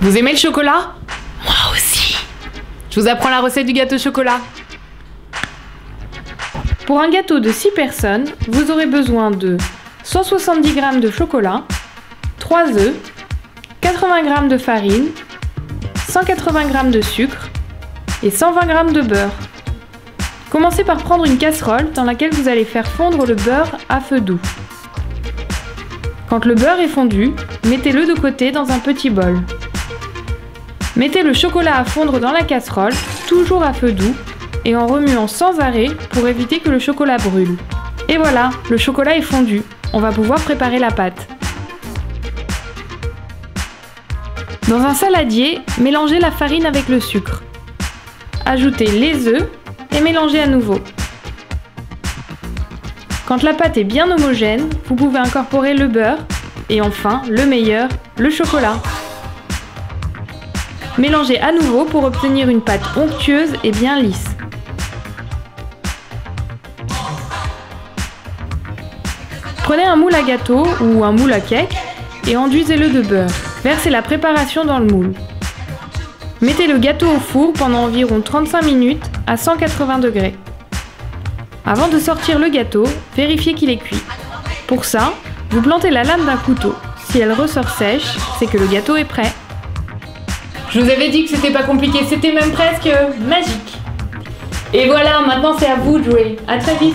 Vous aimez le chocolat? Moi aussi. Je vous apprends la recette du gâteau au chocolat. Pour un gâteau de 6 personnes, vous aurez besoin de 170 g de chocolat, 3 œufs, 80 g de farine, 180 g de sucre et 120 g de beurre. Commencez par prendre une casserole dans laquelle vous allez faire fondre le beurre à feu doux. Quand le beurre est fondu, mettez-le de côté dans un petit bol. Mettez le chocolat à fondre dans la casserole, toujours à feu doux, et en remuant sans arrêt pour éviter que le chocolat brûle. Et voilà, le chocolat est fondu. On va pouvoir préparer la pâte. Dans un saladier, mélangez la farine avec le sucre. Ajoutez les œufs et mélangez à nouveau. Quand la pâte est bien homogène, vous pouvez incorporer le beurre et enfin, le meilleur, le chocolat. Mélangez à nouveau pour obtenir une pâte onctueuse et bien lisse. Prenez un moule à gâteau ou un moule à cake et enduisez-le de beurre. Versez la préparation dans le moule. Mettez le gâteau au four pendant environ 35 minutes à 180 degrés. Avant de sortir le gâteau, vérifiez qu'il est cuit. Pour ça, vous plantez la lame d'un couteau. Si elle ressort sèche, c'est que le gâteau est prêt. Je vous avais dit que c'était pas compliqué, c'était même presque magique. Et voilà, maintenant c'est à vous de jouer. À très vite.